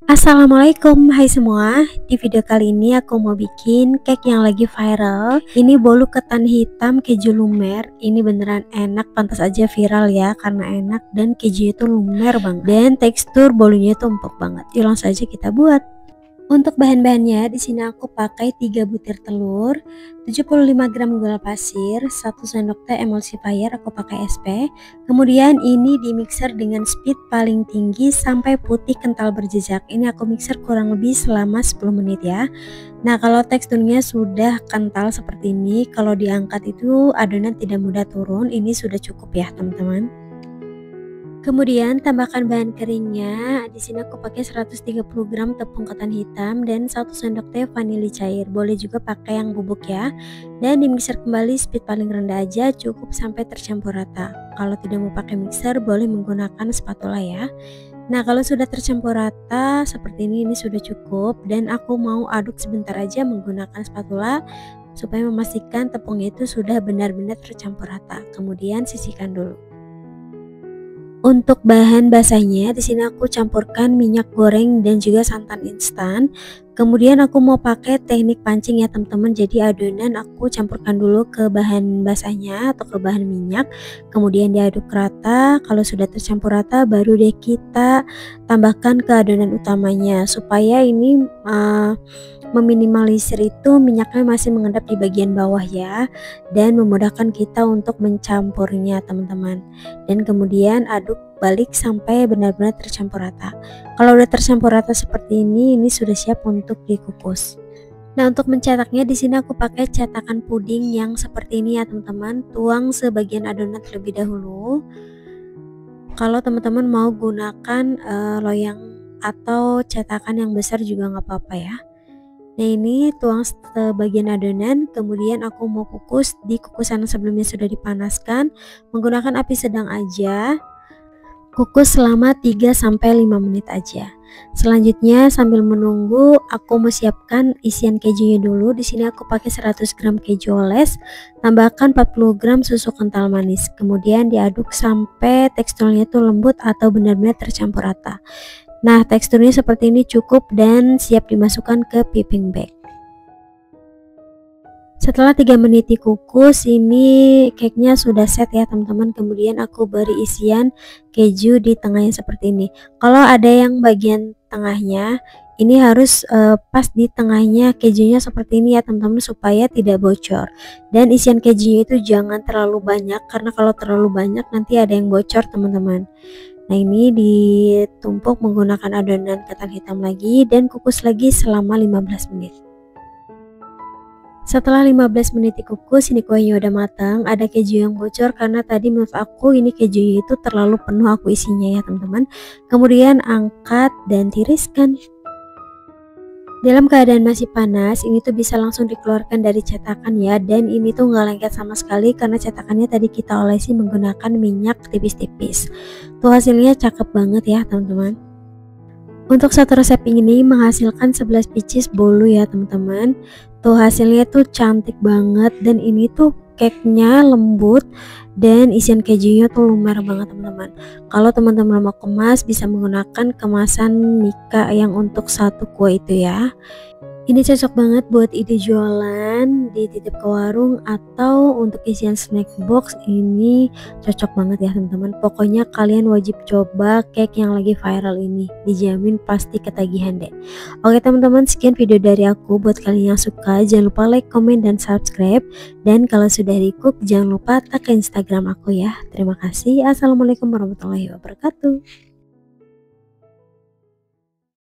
Assalamualaikum, hai semua. Di video kali ini aku mau bikin cake yang lagi viral. Ini bolu ketan hitam keju lumer. Ini beneran enak, pantas aja viral ya karena enak dan kejunya itu lumer banget. Dan tekstur bolunya itu empuk banget. Yuk langsung saja kita buat. Untuk bahan-bahannya di sini aku pakai 3 butir telur, 75 gram gula pasir, 1 sendok teh emulsifier aku pakai SP. Kemudian ini di mixer dengan speed paling tinggi sampai putih kental berjejak. Ini aku mixer kurang lebih selama 10 menit ya. Nah, kalau teksturnya sudah kental seperti ini, kalau diangkat itu adonan tidak mudah turun. Ini sudah cukup ya, teman-teman. Kemudian tambahkan bahan keringnya. Di sini aku pakai 130 gram tepung ketan hitam dan 1 sendok teh vanili cair. Boleh juga pakai yang bubuk ya. Dan di mixer kembali speed paling rendah aja, cukup sampai tercampur rata. Kalau tidak mau pakai mixer, boleh menggunakan spatula ya. Nah, kalau sudah tercampur rata seperti ini sudah cukup dan aku mau aduk sebentar aja menggunakan spatula supaya memastikan tepungnya itu sudah benar-benar tercampur rata. Kemudian sisihkan dulu. Untuk bahan basahnya di sini aku campurkan minyak goreng dan juga santan instan. Kemudian aku mau pakai teknik pancing ya teman-teman. Jadi adonan aku campurkan dulu ke bahan basahnya atau ke bahan minyak. Kemudian diaduk rata. Kalau sudah tercampur rata baru deh kita tambahkan ke adonan utamanya supaya ini meminimalisir itu minyaknya masih mengendap di bagian bawah ya, dan memudahkan kita untuk mencampurnya teman-teman. Dan kemudian aduk balik sampai benar-benar tercampur rata. Kalau udah tercampur rata seperti ini sudah siap untuk dikukus. Nah, untuk mencetaknya di sini aku pakai cetakan puding yang seperti ini ya teman-teman. Tuang sebagian adonan terlebih dahulu. Kalau teman-teman mau gunakan loyang atau cetakan yang besar juga nggak apa-apa ya. Nah, ini tuang sebagian adonan, kemudian aku mau kukus di kukusan sebelumnya sudah dipanaskan menggunakan api sedang aja. Kukus selama 3-5 menit aja. Selanjutnya sambil menunggu aku mau siapkan isian kejunya dulu. Di sini aku pakai 100 gram keju oles, tambahkan 40 gram susu kental manis. Kemudian diaduk sampai teksturnya itu lembut atau benar-benar tercampur rata. Nah, teksturnya seperti ini cukup dan siap dimasukkan ke piping bag. Setelah 3 menit dikukus, ini cake-nya sudah set ya teman-teman. Kemudian aku beri isian keju di tengahnya seperti ini. Kalau ada yang bagian tengahnya, ini harus pas di tengahnya kejunya seperti ini ya teman-teman supaya tidak bocor. Dan isian kejunya itu jangan terlalu banyak karena kalau terlalu banyak nanti ada yang bocor teman-teman. Nah, ini ditumpuk menggunakan adonan ketan hitam lagi dan kukus lagi selama 15 menit. Setelah 15 menit dikukus, ini kuahnya udah matang. Ada keju yang bocor karena tadi menurut aku ini kejunya itu terlalu penuh aku isinya ya teman-teman. Kemudian angkat dan tiriskan. Dalam keadaan masih panas, ini tuh bisa langsung dikeluarkan dari cetakan ya. Dan ini tuh nggak lengket sama sekali karena cetakannya tadi kita olesi menggunakan minyak tipis-tipis. Tuh hasilnya cakep banget ya teman-teman. Untuk satu resep ini menghasilkan 11 pieces bolu ya teman-teman. Tuh hasilnya tuh cantik banget dan ini tuh cake-nya lembut dan isian kejunya tuh lumer banget teman-teman. Kalau teman-teman mau kemas bisa menggunakan kemasan Mika yang untuk satu kue itu ya. Ini cocok banget buat ide jualan di titip ke warung atau untuk isian snack box. Ini cocok banget ya teman-teman. Pokoknya kalian wajib coba cake yang lagi viral ini. Dijamin pasti ketagihan deh. Oke teman-teman, sekian video dari aku. Buat kalian yang suka jangan lupa like, komen, dan subscribe. Dan kalau sudah di cook jangan lupa tag ke Instagram aku ya. Terima kasih. Assalamualaikum warahmatullahi wabarakatuh.